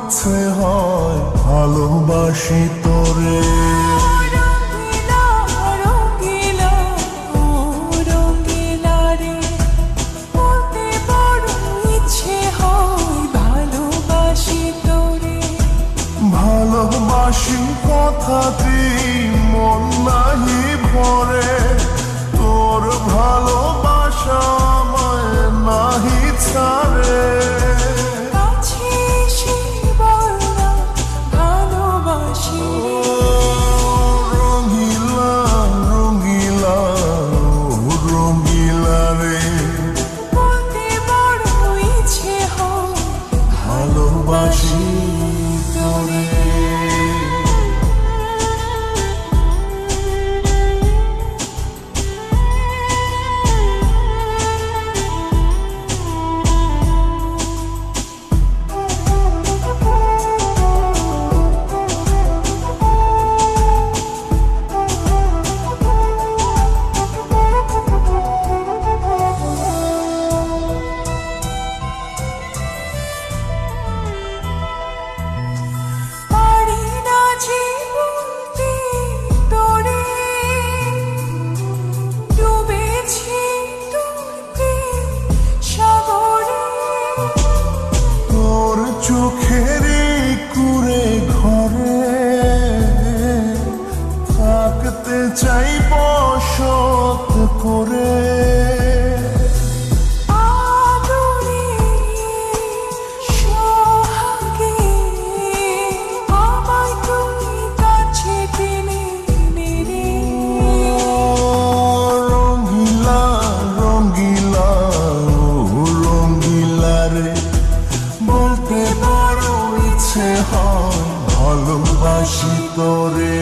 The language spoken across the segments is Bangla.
ইচ্ছে হয় ভালোবাসি তোরে। ভালোবাসি কথাটি মন নাহি ভরে, তোর ভালোবাসা আমায় নাহি ছাড়ে। রঙিলা রঙিলা রঙিলা রে, ভালোবাসি তোরে। চোখেরই কুড়ে ঘরে থাকতে চাই বসত করে। রঙিলা রঙিলা রঙিলা রে, বলতে বড় ইচ্ছে হয় ভালোবাসি তোরে।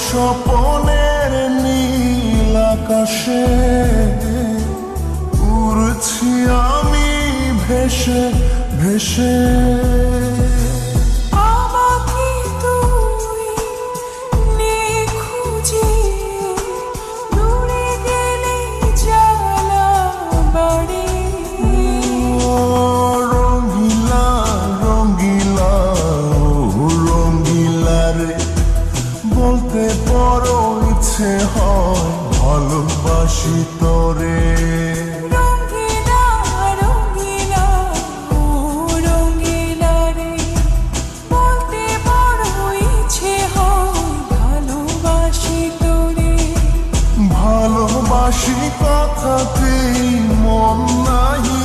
স্বপনের নীল আকাশে উড়ছি আমি ভেসে ভেসে। আমাকে তুই নিখুঁজে দূরে গেলে জ্বালা বাড়ে। রঙিলা রঙিলা রঙিলা রে, বলতে বড় ইচ্ছে হয় ভালোবাসি তোরে। রঙিলা রঙিলা রঙিলা রে, বলতে বড় ইচ্ছে হয় ভালোবাসি তোরে। ভালোবাসি কথাটি মন নাহি